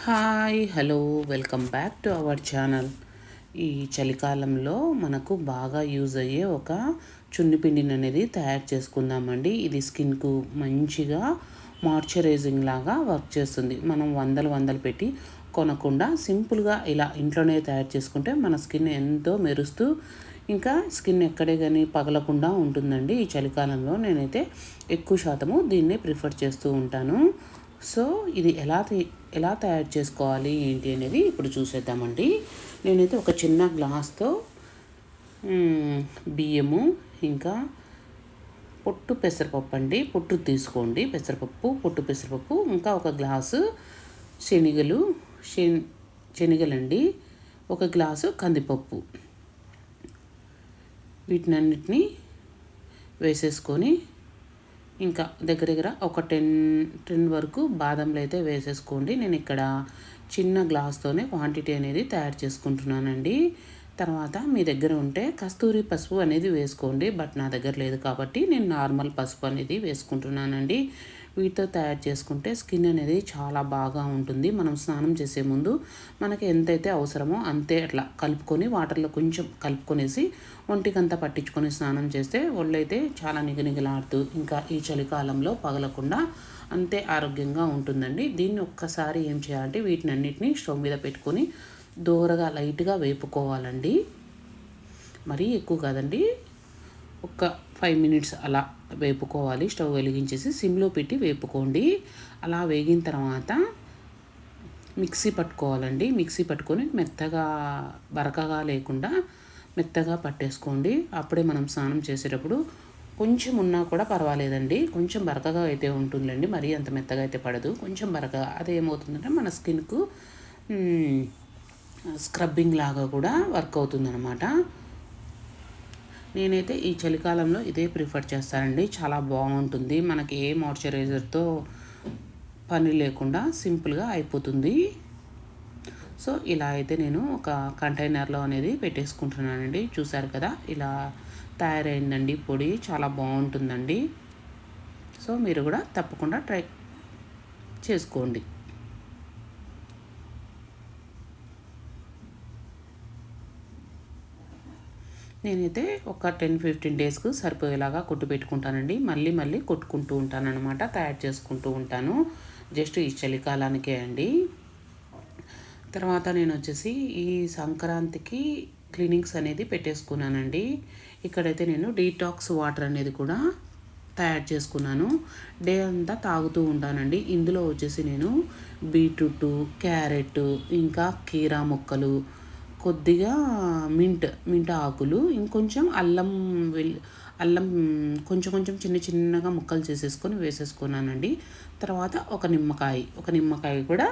Hi hello welcome back to our channel. ఈ చలికాలంలో మనకు బాగా యూజ్ అయ్యే ఒక చున్ని పిండిని అనేది తయారు చేసుకుందామండి. ఇది స్కిన్కు మంచిగా మాయిశ్చరైజింగ్ లాగా వర్క్ చేస్తుంది. మనం వందలు పెట్టి కొనకుండా సింపుల్గా ఇలా ఇంట్లోనే తయారు చేసుకుంటే మన స్కిన్ ఎంతో మెరుస్తూ ఇంకా స్కిన్ ఎక్కడే కానీ పగలకుండా ఉంటుందండి. ఈ చలికాలంలో నేనైతే ఎక్కువ శాతము దీన్నే ప్రిఫర్ చేస్తూ ఉంటాను. సో ఇది ఎలా తయారు చేసుకోవాలి ఏంటి అనేది ఇప్పుడు చూసేద్దామండి. నేనైతే ఒక చిన్న గ్లాస్తో బియ్యము, ఇంకా పొట్టు పెసరపప్పు అండి, పొట్టు తీసుకోండి, పొట్టు పెసరపప్పు, ఇంకా ఒక గ్లాసు శనగలు శనగలండి, ఒక గ్లాసు కందిపప్పు, వీటినన్నిటినీ వేసేసుకొని ఇంకా దగ్గర ఒక 10 వరకు బాదంలు అయితే వేసేసుకోండి. నేను ఇక్కడ చిన్న గ్లాస్తోనే క్వాంటిటీ అనేది తయారు చేసుకుంటున్నానండి. తర్వాత మీ దగ్గర ఉంటే కస్తూరి పసుపు అనేది వేసుకోండి. బట్ నా దగ్గర లేదు కాబట్టి నేను నార్మల్ పసుపు అనేది వేసుకుంటున్నానండి. వీటితో తయారు చేసుకుంటే స్కిన్ అనేది చాలా బాగా ఉంటుంది. మనం స్నానం చేసే ముందు మనకి ఎంతైతే అవసరమో అంతే అట్లా కలుపుకొని వాటర్లో కొంచెం కలుపుకొనేసి ఒంటికంతా పట్టించుకొని స్నానం చేస్తే ఒళ్ళైతే చాలా నిగనిగలాడుతూ ఇంకా ఈ చలికాలంలో పగలకుండా అంతే ఆరోగ్యంగా ఉంటుందండి. దీన్ని ఒక్కసారి ఏం చేయాలంటే వీటిని అన్నిటినీ స్టవ్ మీద పెట్టుకొని దూరగా లైట్గా వేపుకోవాలండి. మరీ ఎక్కువ కాదండి, ఒక 5 మినిట్స్ అలా వేపుకోవాలి. స్టవ్ వెలిగించేసి సిమ్లో పెట్టి వేపుకోండి. అలా వేగిన తర్వాత మిక్సీ పట్టుకోవాలండి. మిక్సీ పట్టుకొని మెత్తగా బరకగా లేకుండా మెత్తగా పట్టేసుకోండి. అప్పుడే మనం స్నానం చేసేటప్పుడు కొంచెం ఉన్నా కూడా పర్వాలేదండి, కొంచెం బరకగా అయితే ఉంటుందండి, మరీ అంత మెత్తగా అయితే పడదు. కొంచెం బరకగా అదేమవుతుందంటే మన స్కిన్కు స్క్రబ్బింగ్ లాగా కూడా వర్క్ అవుతుందన్నమాట. నేనైతే ఈ చలికాలంలో ఇదే ప్రిఫర్ చేస్తానండి. చాలా బాగుంటుంది. మనకి ఏ మాయిశ్చరైజర్తో పని లేకుండా సింపుల్గా అయిపోతుంది. సో ఇలా అయితే నేను ఒక కంటైనర్లో అనేది పెట్టేసుకుంటున్నానండి. చూసారు కదా, ఇలా తయారైందండి పొడి. చాలా బాగుంటుందండి. సో మీరు కూడా తప్పకుండా ట్రై చేసుకోండి. నేనైతే ఒక 10-15 డేస్కు సరిపోయేలాగా కొట్టు పెట్టుకుంటానండి. మళ్ళీ కొట్టుకుంటూ ఉంటానన్నమాట, తయారు చేసుకుంటూ ఉంటాను. జస్ట్ ఈ చలికాలానికే అండి. తర్వాత నేను వచ్చేసి ఈ సంక్రాంతికి క్లీనింగ్స్ అనేది పెట్టేసుకున్నానండి. ఇక్కడైతే నేను డీటాక్స్ వాటర్ అనేది కూడా తయారు చేసుకున్నాను. డే అంతా తాగుతూ ఉంటానండి. ఇందులో వచ్చేసి నేను బీట్రూట్, క్యారెట్, ఇంకా కీరా ముక్కలు, కొద్దిగా మింట్ ఆకులు, ఇంకొంచెం అల్లం కొంచెం చిన్నగా ముక్కలు చేసేసుకొని వేసేసుకున్నానండి. తర్వాత ఒక నిమ్మకాయ కూడా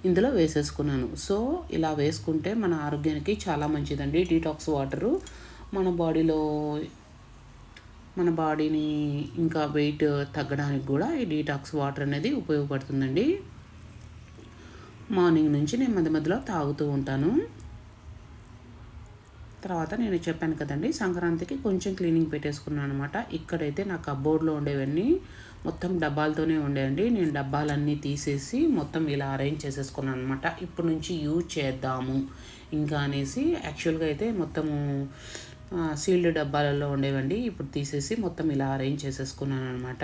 ఇందులో వేసేసుకున్నాను. సో ఇలా వేసుకుంటే మన ఆరోగ్యానికి చాలా మంచిదండి. డీటాక్స్ వాటరు మన బాడీని ఇంకా వెయిట్ తగ్గడానికి కూడా ఈ డీటాక్స్ వాటర్ అనేది ఉపయోగపడుతుందండి. మార్నింగ్ నుంచి నేను మధ్యలో తాగుతూ ఉంటాను. తర్వాత నేను చెప్పాను కదండి, సంక్రాంతికి కొంచెం క్లీనింగ్ పెట్టేసుకున్నాను అనమాట. ఇక్కడైతే నా కబోర్డ్లో ఉండేవన్నీ మొత్తం డబ్బాలతోనే ఉండేయండి. నేను డబ్బాలన్నీ తీసేసి మొత్తం ఇలా అరేంజ్ చేసేసుకున్నాను అనమాట. ఇప్పటి నుంచి యూజ్ చేద్దాము ఇంకా అనేసి. యాక్చువల్గా అయితే మొత్తము సీల్డ్ డబ్బాలలో ఉండేవండి. ఇప్పుడు తీసేసి మొత్తం ఇలా అరేంజ్ చేసేసుకున్నాను అనమాట.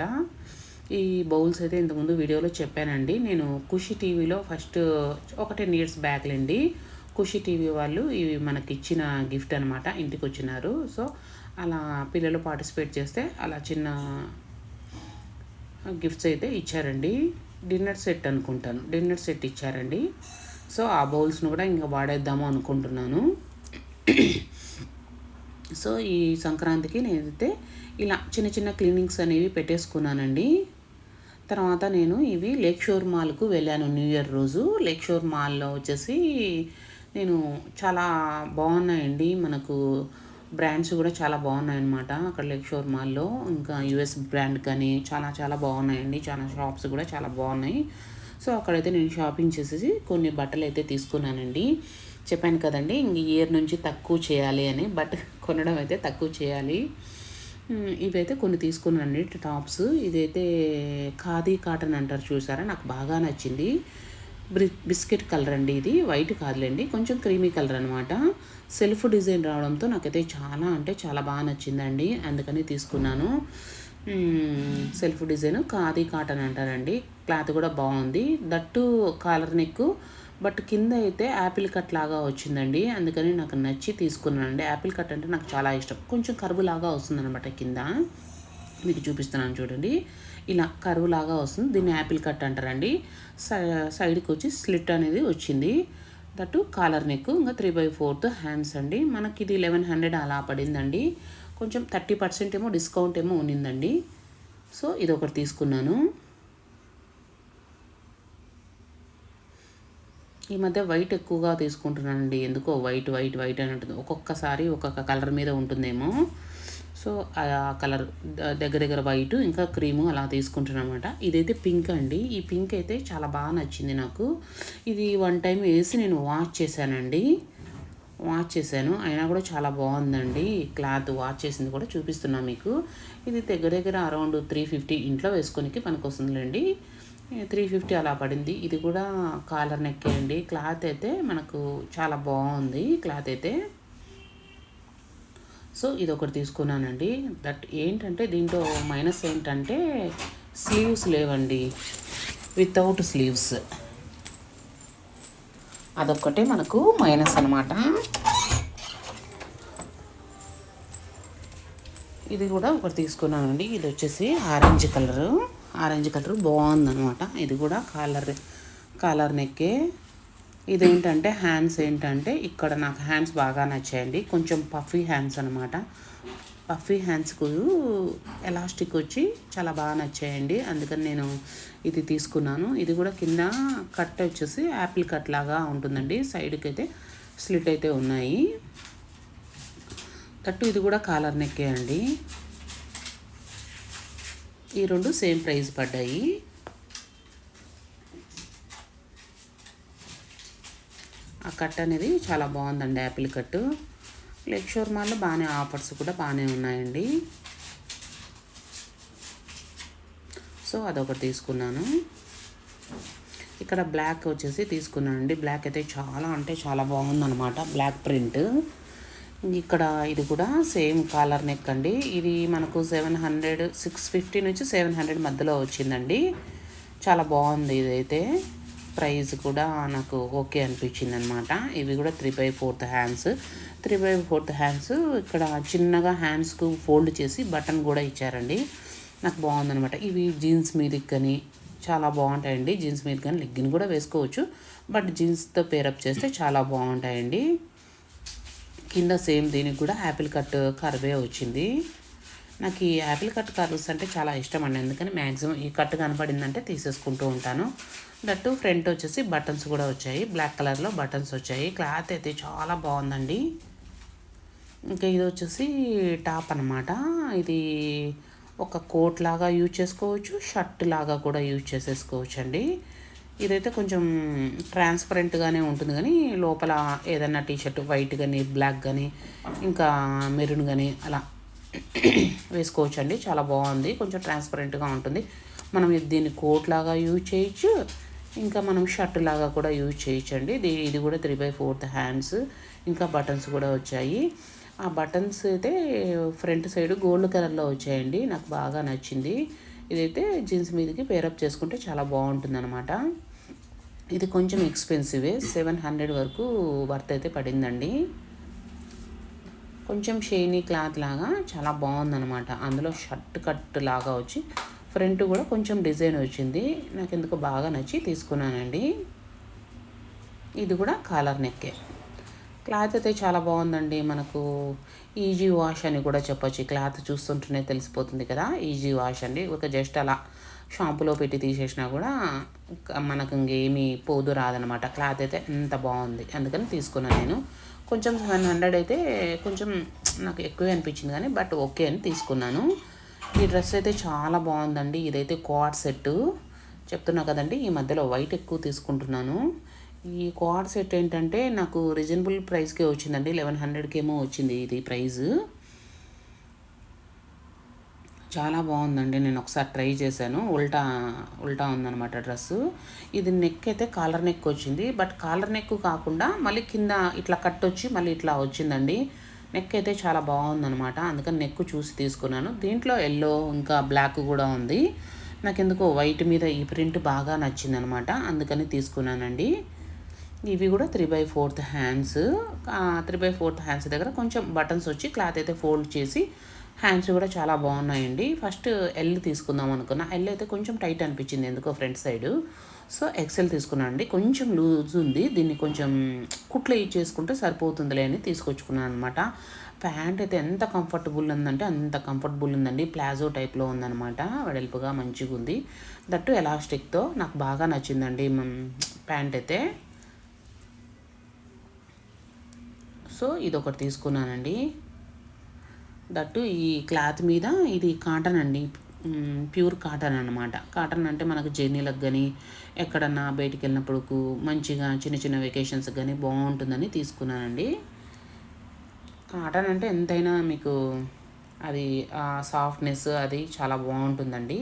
ఈ బౌల్స్ అయితే ఇంతకుముందు వీడియోలో చెప్పానండి. నేను ఖుషి టీవీలో ఫస్ట్ ఒక 10 ఇయర్స్ బ్యాక్లండి, ఖుషి టీవీ వాళ్ళు ఇవి మనకి ఇచ్చిన గిఫ్ట్ అనమాట, ఇంటికి వచ్చినారు. సో అలా పిల్లలు పార్టిసిపేట్ చేస్తే అలా చిన్న గిఫ్ట్స్ అయితే ఇచ్చారండి. డిన్నర్ సెట్ ఇచ్చారండి. సో ఆ బౌల్స్ను కూడా ఇంకా వాడేద్దాము అనుకుంటున్నాను. సో ఈ సంక్రాంతికి నేనైతే ఇలా చిన్న క్లీనింగ్స్ అనేవి పెట్టేసుకున్నానండి. తర్వాత నేను ఇవి లేక్ షోర్ మాల్కు వెళ్ళాను న్యూ ఇయర్ రోజు. లేక్ షోర్ మాల్లో వచ్చేసి నేను చాలా బాగున్నాయండి, మనకు బ్రాండ్స్ కూడా చాలా బాగున్నాయన్నమాట అక్కడ లేక్ షోర్ మాల్లో. ఇంకా యుఎస్ బ్రాండ్ కానీ చాలా బాగున్నాయండి. చాలా షాప్స్ కూడా చాలా బాగున్నాయి. సో అక్కడైతే నేను షాపింగ్ చేసేసి కొన్ని బట్టలు అయితే తీసుకున్నానండి. చెప్పాను కదండి, ఇంక ఇయర్ నుంచి తక్కువ చేయాలి అని, బట్ కొనడం అయితే తక్కువ చేయాలి. ఇవైతే కొన్ని తీసుకున్నానండి టాప్స్. ఇదైతే ఖాదీ కాటన్ అంటారు చూసారా, నాకు బాగా నచ్చింది. బిస్కెట్ కలర్ అండి. ఇది వైట్ కాదులేండి, కొంచెం క్రీమీ కలర్ అనమాట. సెల్ఫ్ డిజైన్ రావడంతో నాకైతే చాలా అంటే చాలా బాగా నచ్చిందండి, అందుకని తీసుకున్నాను. సెల్ఫ్ డిజైన్ ఖాదీ కాటన్ అంటారండి. క్లాత్ కూడా బాగుంది, దట్టు కాలర్ నెక్. బట్ కింద అయితే యాపిల్ కట్ లాగా వచ్చిందండి, అందుకని నాకు నచ్చి తీసుకున్నానండి. యాపిల్ కట్ అంటే నాకు చాలా ఇష్టం. కొంచెం కరువు లాగా వస్తుందన్నమాట కింద. మీకు చూపిస్తున్నాను చూడండి, ఇలా కరువు లాగా వస్తుంది. దీన్ని యాపిల్ కట్ అంటారండి. సైడ్కి వచ్చి స్లిట్ అనేది వచ్చింది. That collar neck. ఇంకా 3/4 హ్యాండ్స్ అండి. మనకి ఇది 1100 అలా పడిందండి. కొంచెం 30% ఏమో డిస్కౌంట్ ఏమో ఉన్నిందండి. సో ఇది ఒకటి తీసుకున్నాను. ఈ మధ్య వైట్ ఎక్కువగా తీసుకుంటున్నానండి, ఎందుకో వైట్ వైట్ వైట్ అని ఉంటుంది. ఒక్కొక్కసారి ఒక్కొక్క కలర్ మీద ఉంటుందేమో. సో ఆ కలర్ దగ్గర వైట్ ఇంకా క్రీము అలా తీసుకుంటున్నాను అనమాట. ఇదైతే పింక్ అండి. ఈ పింక్ అయితే చాలా బాగా నచ్చింది నాకు. ఇది 1 టైం వేసి నేను వాష్ చేశాను, అయినా కూడా చాలా బాగుందండి. క్లాత్ వాష్ చేసింది కూడా చూపిస్తున్నా మీకు. ఇది దగ్గర అరౌండ్ 350 ఇంట్లో వేసుకొనికి పనికొస్తుందిలేండి. 350 అలా పడింది. ఇది కూడా కాలర్ నెక్కే అండి. క్లాత్ అయితే మనకు చాలా బాగుంది క్లాత్ అయితే. సో ఇది ఒకటి తీసుకున్నానండి. దట్ ఏంటంటే దీంట్లో మైనస్ ఏంటంటే స్లీవ్స్ లేవండి, వితౌట్ స్లీవ్స్. అదొక్కటే మనకు మైనస్ అనమాట. ఇది కూడా ఒకటి తీసుకున్నానండి. ఇది వచ్చేసి ఆరెంజ్ కలర్ బాగుందనమాట. ఇది కూడా కాలర్ నెక్కే. ఇదేంటంటే హ్యాండ్స్ ఏంటంటే ఇక్కడ నాకు హ్యాండ్స్ బాగా నచ్చాయండి. కొంచెం పఫీ హ్యాండ్స్ అనమాట. పఫీ హ్యాండ్స్కు ఎలాస్టిక్ వచ్చి చాలా బాగా నచ్చాయండి, అందుకని నేను ఇది తీసుకున్నాను. ఇది కూడా కింద కట్ వచ్చేసి యాపిల్ కట్ లాగా ఉంటుందండి. సైడ్కి అయితే స్లిట్ అయితే ఉన్నాయి. తట్టు ఇది కూడా కాలర్ నెక్కే అండి. ఈ రెండు సేమ్ ప్రైస్ పడ్డాయి. ఆ కట్ అనేది చాలా బాగుందండి, యాపిల్ కట్టు. లెగ్ షోర్మాల్లో బాగానే ఆఫర్స్ కూడా బాగానే ఉన్నాయండి. సో అదొకటి తీసుకున్నాను. ఇక్కడ బ్లాక్ వచ్చేసి తీసుకున్నానండి. బ్లాక్ అయితే చాలా అంటే చాలా బాగుందన్నమాట, బ్లాక్ ప్రింట్. ఇక్కడ ఇది కూడా సేమ్ కాలర్ నెక్ అండి. ఇది మనకు 650 నుంచి 700 మధ్యలో వచ్చిందండి. చాలా బాగుంది ఇదైతే. ప్రైస్ కూడా నాకు ఓకే అనిపించింది అనమాట. ఇవి కూడా 3/4 హ్యాండ్స్. 3/4 హ్యాండ్స్ ఇక్కడ చిన్నగా హ్యాండ్స్కు ఫోల్డ్ చేసి బటన్ కూడా ఇచ్చారండి. నాకు బాగుందనమాట. ఇవి జీన్స్ మీదకి కానీ చాలా బాగుంటాయండి. జీన్స్ మీద కానీ లెగ్గిన్ కూడా వేసుకోవచ్చు, బట్ జీన్స్తో పేరప్ చేస్తే చాలా బాగుంటాయండి. కింద సేమ్ దీనికి కూడా యాపిల్ కట్ కర్వే వచ్చింది. నాకు ఈ యాపిల్ కట్ కర్వ్స్ అంటే చాలా ఇష్టం అండి, అందుకని మ్యాక్సిమం ఈ కట్ కనపడిందంటే తీసేసుకుంటూ ఉంటాను. దట్టు ఫ్రంట్ వచ్చేసి బటన్స్ కూడా వచ్చాయి, బ్లాక్ కలర్లో బటన్స్ వచ్చాయి. క్లాత్ అయితే చాలా బాగుందండి. ఇంకా ఇది వచ్చేసి టాప్ అనమాట. ఇది ఒక కోట్ లాగా యూజ్ చేసుకోవచ్చు, షర్ట్ లాగా కూడా యూజ్ చేసేసుకోవచ్చు అండి. ఇదైతే కొంచెం ట్రాన్స్పరెంట్గానే ఉంటుంది, కానీ లోపల ఏదైనా టీషర్ట్ వైట్ కానీ బ్లాక్ కానీ ఇంకా మెరూన్ కానీ అలా వేసుకోవచ్చు అండి. చాలా బాగుంది, కొంచెం ట్రాన్స్పరెంట్గా ఉంటుంది. మనం దీన్ని కోట్ లాగా యూజ్ చేయొచ్చు, ఇంకా మనం షర్ట్ లాగా కూడా యూజ్ చేయొచ్చు అండి. ఇది కూడా 3/4 హ్యాండ్స్, ఇంకా బటన్స్ కూడా వచ్చాయి. ఆ బటన్స్ అయితే ఫ్రంట్ సైడ్ గోల్డ్ కలర్లో వచ్చాయండి, నాకు బాగా నచ్చింది. ఇదైతే జీన్స్ మీదకి పేరప్ చేసుకుంటే చాలా బాగుంటుంది అనమాట. ఇది కొంచెం ఎక్స్పెన్సివే, 700 వరకు వర్త్ అయితే పడిందండి. కొంచెం షైనీ క్లాత్ లాగా చాలా బాగుందనమాట. అందులో షర్ట్ కట్ లాగా వచ్చి ఫ్రంట్ కూడా కొంచెం డిజైన్ వచ్చింది, నాకు ఎందుకో బాగా నచ్చి తీసుకున్నానండి. ఇది కూడా కాలర్ నెక్కే. క్లాత్ అయితే చాలా బాగుందండి. మనకు ఈజీ వాష్ అని కూడా చెప్పొచ్చు. క్లాత్ చూస్తుంటేనే తెలిసిపోతుంది కదా, ఈజీ వాష్ అండి. ఒక జస్ట్ అలా షాంపులో పెట్టి తీసేసినా కూడా మనకు ఇంకేమీ పోదు రాదనమాట. క్లాత్ అయితే ఎంత బాగుంది, అందుకని తీసుకున్నాను నేను. కొంచెం 700 అయితే కొంచెం నాకు ఎక్కువే అనిపించింది, కానీ బట్ ఓకే అని తీసుకున్నాను. ఈ డ్రెస్ అయితే చాలా బాగుందండి. ఇదైతే కోఆర్డ్ సెట్ చెప్తున్నా కదండి, ఈ మధ్యలో వైట్ ఎక్కువ తీసుకుంటున్నాను. ఈ కోఆర్డ్ సెట్ ఏంటంటే నాకు రీజనబుల్ ప్రైస్కే వచ్చిందండి, 1100కి ఏమో వచ్చింది ఇది ప్రైస్. చాలా బాగుందండి. నేను ఒకసారి ట్రై చేశాను. ఉల్టా ఉల్టా ఉందనమాట డ్రెస్సు. ఇది నెక్ అయితే కాలర్ నెక్ వచ్చింది. బట్ కాలర్ నెక్ కాకుండా మళ్ళీ కింద ఇట్లా కట్ వచ్చి మళ్ళీ ఇట్లా వచ్చిందండి. నెక్ అయితే చాలా బాగుందనమాట. అందుకని నెక్ చూసి తీసుకున్నాను. దీంట్లో ఎల్లో ఇంకా బ్లాక్ కూడా ఉంది. నాకెందుకో వైట్ మీద ఈ ప్రింట్ బాగా నచ్చిందనమాట. అందుకని తీసుకున్నానండి. ఇవి కూడా 3/4 హ్యాండ్స్. 3/4 హ్యాండ్స్ దగ్గర కొంచెం బటన్స్ వచ్చి క్లాత్ అయితే ఫోల్డ్ చేసి హ్యాండ్స్ కూడా చాలా బాగున్నాయండి. ఫస్ట్ ఎల్ తీసుకుందాం అనుకున్నా. ఎల్ అయితే కొంచెం టైట్ అనిపించింది ఎందుకో ఫ్రంట్ సైడు. సో ఎక్సెల్ తీసుకున్నాను అండి. కొంచెం లూజ్ ఉంది. దీన్ని కొంచెం కుట్లు చేసుకుంటే సరిపోతుందిలే అని తీసుకొచ్చుకున్నాను అనమాట. ప్యాంట్ అయితే ఎంత కంఫర్టబుల్ ఉందంటే అంత కంఫర్టబుల్ ఉందండి. ప్లాజో టైప్లో ఉందన్నమాట. వెడల్పుగా మంచిగా ఉంది. దట్టు ఎలాస్టిక్తో నాకు బాగా నచ్చిందండి ప్యాంట్ అయితే. సో ఇదొకటి తీసుకున్నానండి. దట్టు ఈ క్లాత్ మీద ఇది కాటన్ అండి. ప్యూర్ కాటన్ అనమాట. కాటన్ అంటే మనకు జర్నీలకు కానీ ఎక్కడన్నా బయటికి వెళ్ళినప్పుడు మంచిగా చిన్న చిన్న వెకేషన్స్కి కానీ బాగుంటుందని తీసుకున్నానండి. కాటన్ అంటే ఎంతైనా మీకు అది సాఫ్ట్నెస్ అది చాలా బాగుంటుందండి.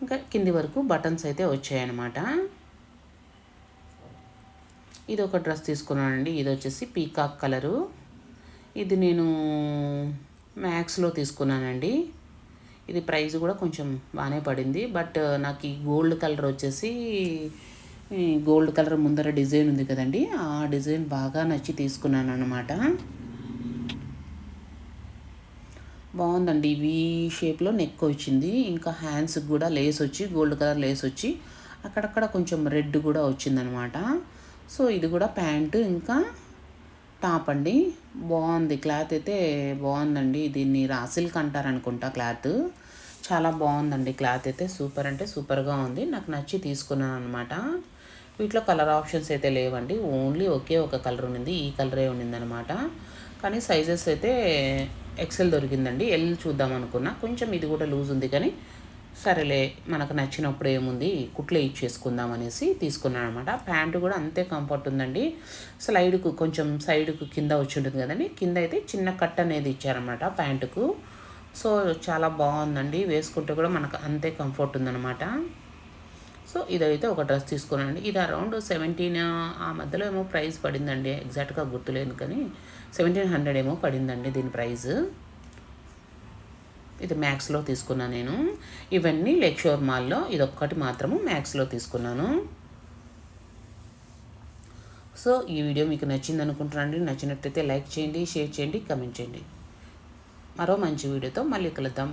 ఇంకా కింది వరకు బటన్స్ అయితే వచ్చాయన్నమాట. ఇది ఒక డ్రెస్ తీసుకున్నానండి. ఇది వచ్చేసి పీకాక్ కలరు. ఇది నేను మ్యాక్స్లో తీసుకున్నానండి. ఇది ప్రైస్ కూడా కొంచెం బాగానే పడింది. బట్ నాకు ఈ గోల్డ్ కలర్ వచ్చేసి గోల్డ్ కలర్ ముందర డిజైన్ ఉంది కదండి, ఆ డిజైన్ బాగా నచ్చి తీసుకున్నాను అనమాట. బాగుందండి. వి షేప్లో నెక్ వచ్చింది. ఇంకా హ్యాండ్స్కి కూడా లేస్ వచ్చి గోల్డ్ కలర్ లేస్ వచ్చి అక్కడక్కడ కొంచెం రెడ్ కూడా వచ్చిందనమాట. సో ఇది కూడా ప్యాంటు ఇంకా టాప్ అండి. బాగుంది. క్లాత్ అయితే బాగుందండి. దీన్ని రాసిల్క్ అంటారనుకుంటా. క్లాత్ చాలా బాగుందండి. క్లాత్ అయితే సూపర్ అంటే సూపర్గా ఉంది. నాకు నచ్చి తీసుకున్నాను అనమాట. వీటిలో కలర్ ఆప్షన్స్ అయితే లేవండి. ఓన్లీ ఒకే ఒక కలర్ ఉన్నింది. ఈ కలరే ఉన్నిందనమాట. కానీ సైజెస్ అయితే ఎక్సెల్ దొరికిందండి. ఎల్ చూద్దాం అనుకున్నా. కొంచెం ఇది కూడా లూజ్ ఉంది కానీ సరేలే మనకు నచ్చినప్పుడు ఏముంది కుట్లే ఇచ్చేసుకుందాం అనేసి తీసుకున్నాను అనమాట. ప్యాంటు కూడా అంతే కంఫర్ట్ ఉందండి. స్లైడ్కు కొంచెం సైడ్కు కింద వచ్చి ఉంటుంది కదండి, కింద అయితే చిన్న కట్ అనేది ఇచ్చారనమాట ప్యాంటుకు. సో చాలా బాగుందండి. వేసుకుంటే కూడా మనకు అంతే కంఫర్ట్ ఉందన్నమాట. సో ఇదైతే ఒక డ్రెస్ తీసుకున్నానండి. ఇది అరౌండ్ 17 ఆ మధ్యలో ఏమో ప్రైస్ పడిందండి. ఎగ్జాక్ట్గా గుర్తులేదు కానీ 1700 ఏమో పడిందండి దీని ప్రైస్. ఇది మ్యాక్స్లో తీసుకున్నాను నేను. ఇవన్నీ లెక్షోర్ మాల్లో ఇదొక్కటి మాత్రము మ్యాక్స్లో తీసుకున్నాను. సో ఈ వీడియో మీకు నచ్చింది అనుకుంటున్నానండి. నచ్చినట్లయితే లైక్ చేయండి, షేర్ చేయండి, కమెంట్ చేయండి. మరో మంచి వీడియోతో మళ్ళీ కలుద్దాం.